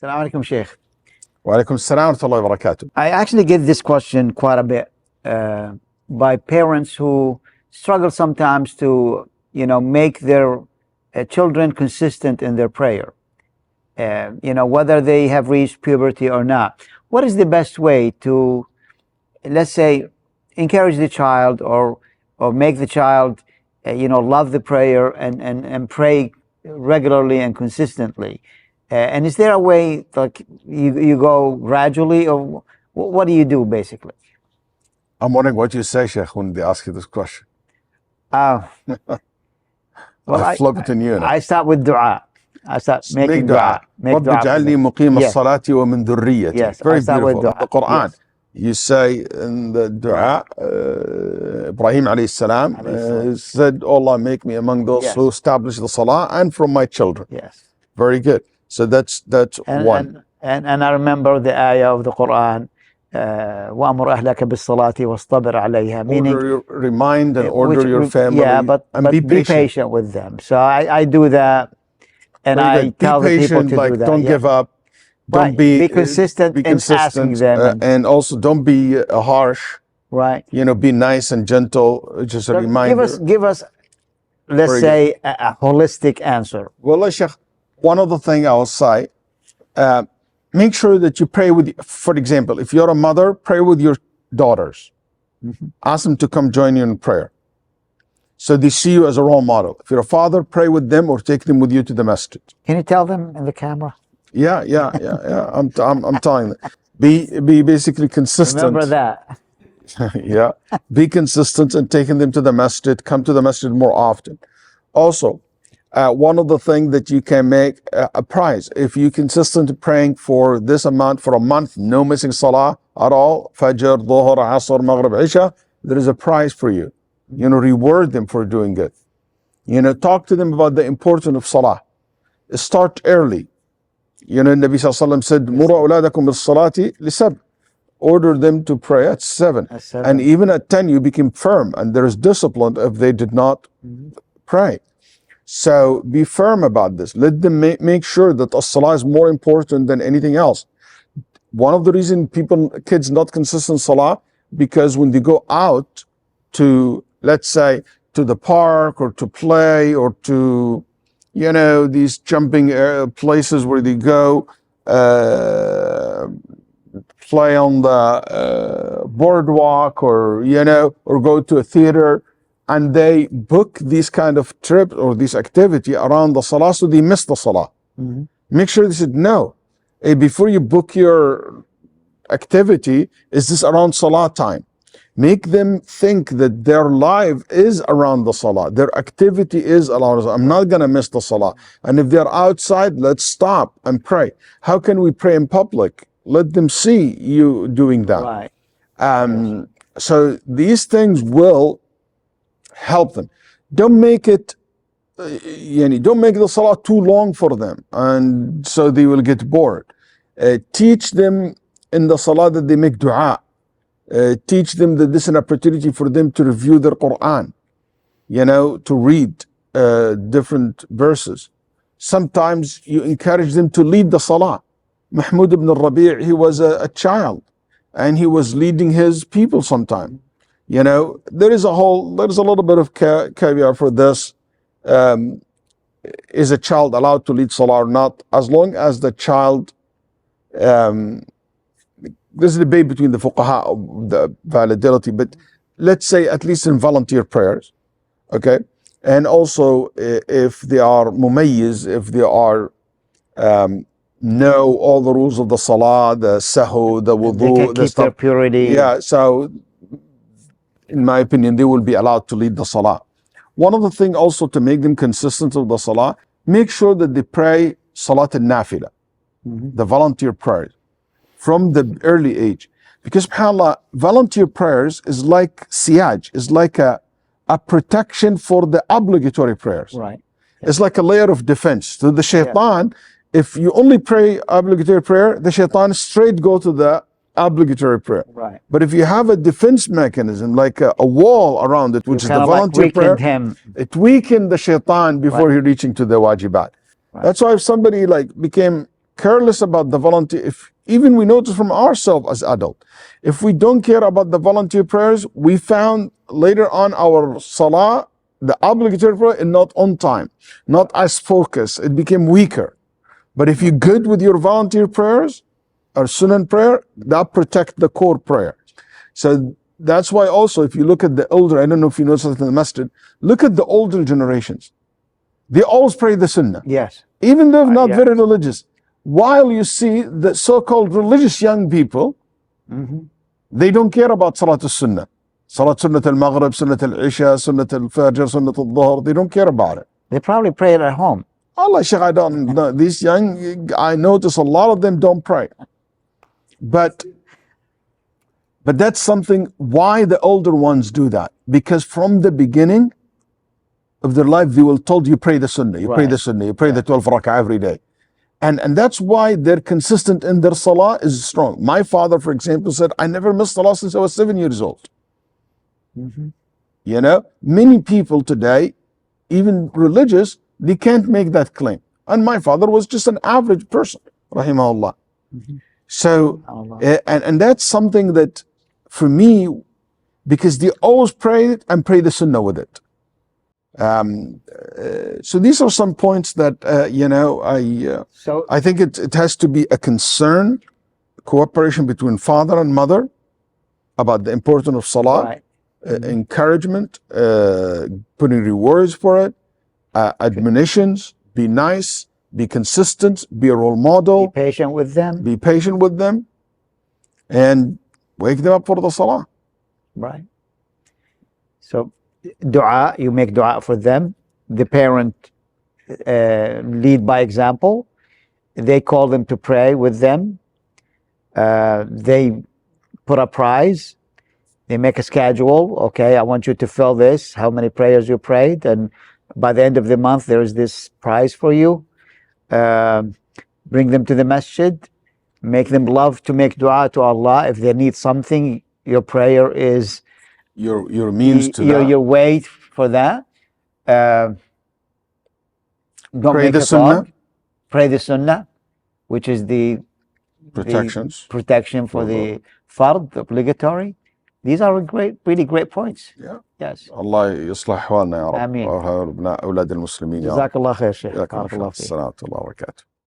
Assalamu alaikum, Sheikh. Wa alaikum assalam wa rahmatullahi wa barakatuh. I actually get this question quite a bit by parents who struggle sometimes to, make their children consistent in their prayer. Whether they have reached puberty or not. What is the best way to, let's say, encourage the child or make the child, love the prayer and pray regularly and consistently? And is there a way, like, you go gradually, or what do you do, basically? I'm wondering what you say, Sheikh, when they ask you this question. Well, I flip it in you now. I start with dua. I start making dua. رب اجعلني مقيم الصلاة ومن ذريتي. Yes, very I start beautiful. with dua. The Quran. Yes. You say in the dua, Ibrahim alayhi salam said, oh Allah, make me among those who establish the salah and from my children. Yes. Very good. So that's one. And I remember the ayah of the Quran, وَأَمُرْ أَهْلَكَ بِالصَّلَاةِ وَاصْطَبِرْ عَلَيْهَا. Meaning, remind and order your family. Yeah, but be patient with them. So I do that, and I tell the people to do that. Don't give up. Don't be consistent in asking them. And also don't be harsh. Right. Be nice and gentle. Just a reminder. Give us, let's say, a holistic answer. Well, Sheikh, one other thing I will say, make sure that you pray with, for example, if you're a mother, pray with your daughters. Mm-hmm. Ask them to come join you in prayer. So they see you as a role model. If you're a father, pray with them or take them with you to the masjid. Can you tell them in the camera? Yeah. I'm telling them. Be basically consistent. Remember that. Yeah. Be consistent in taking them to the masjid. Come to the masjid more often. Also, one of the things that you can make a prize. If you're consistent praying for this amount for a month, no missing salah at all, Fajr, Dhuhr, Asr, Maghrib, Isha, there is a prize for you. Reward them for doing it. Talk to them about the importance of salah. Start early. Nabi Sallallahu Alaihi Wasallam said, Mura awladakum bis-salati li-7. Order them to pray at 7. And even at 10, you become firm. And there is discipline if they did not pray. So be firm about this. Let them make sure that as-salah is more important than anything else. One of the reasons kids not consistent salah, because when they go out to, let's say, to the park or to play or to, these jumping places where they go, play on the boardwalk or go to a theater, and they book these kind of trips or this activity around the salah, so they miss the salah. Mm-hmm. Make sure they said, no, before you book your activity, is this around salah time? Make them think that their life is around the salah. Their activity is around the salah. I'm not going to miss the salah. And if they're outside, let's stop and pray. How can we pray in public? Let them see you doing that. Right. So these things will help them. Don't make it, don't make the salah too long for them, and so they will get bored. Teach them in the salah that they make dua. Teach them that this is an opportunity for them to review their Quran, to read different verses. Sometimes you encourage them to lead the salah. Mahmud ibn al-Rabi', he was a child, and he was leading his people sometime. There is a little bit of caveat for this. Is a child allowed to lead salah or not? As long as the child, there's a debate between the fuqaha of the validity, but let's say at least in volunteer prayers, okay? And also if they are mumayyiz, if they are know all the rules of the salah, the sahu, the wudu, they can keep their purity. Yeah, so in my opinion, they will be allowed to lead the salah. One of the things also to make them consistent with the salah, make sure that they pray salat al-nafila, the volunteer prayers, from the early age. Because subhanAllah, volunteer prayers is like siyaj, is like a protection for the obligatory prayers. Right. It's like a layer of defense. To the shaitan, if you only pray obligatory prayer, the shaitan straight go to the obligatory prayer. Right. But if you have a defense mechanism, like a wall around it, which is the volunteer prayer, it weakened the shaitan before he reaching to the wajibat. Right. That's why if somebody became careless about the volunteer, if even we notice from ourselves as adults, if we don't care about the volunteer prayers, we found later on our salah, the obligatory prayer, is not on time, not as focused. It became weaker. But if you're good with your volunteer prayers or sunnah prayer, that protect the core prayer. So that's why also, if you look at the older, I don't know if you noticed in the masjid, look at the older generations. They always pray the sunnah. Yes. Even though not Yes. very religious. While you see the so-called religious young people, they don't care about Salat al-Sunnah. Salat Sunnat al-Maghrib, Sunnat al-Isha, Sunnat al-Fajr, Sunnat al-Dhuhr. They don't care about it. They probably pray it at home. Allah, Shaykh, I don't know. These young, I notice a lot of them don't pray. But that's something, why the older ones do that. Because from the beginning of their life, they will told you pray the Sunnah, you pray the Sunnah, you pray the 12 rak'ah every day. And that's why they're consistent in their salah is strong. My father, for example, said, I never missed salah since I was 7 years old. You know, many people today, even religious, they can't make that claim. And my father was just an average person, rahimahullah. So, and that's something that for me, because they always pray it and pray the sunnah with it. So these are some points that, you know, I think it has to be a concern, cooperation between father and mother about the importance of salah, encouragement, putting rewards for it, admonitions, be nice, be consistent, be a role model. Be patient with them. Be patient with them, and wake them up for the salah. Right. So, dua, you make dua for them. The parent lead by example. They call them to pray with them. They put a prize. They make a schedule. Okay, I want you to fill this, how many prayers you prayed, and by the end of the month, there is this prize for you. Bring them to the masjid. Make them love to make dua to Allah. If they need something, your prayer is your means to that. Your way for that. Don't Pray make the a sunnah. thought. Pray the sunnah, which is the protection for the fard, obligatory. These are really great points. Yeah. Yes. Allah يصلح أحوالنا يا رب. آمين. وأولاد المسلمين يا رب. جزاك الله خير شيخ. جزاك الله بارك الله خير. فيك. السلام عليكم ورحمة الله وبركاته.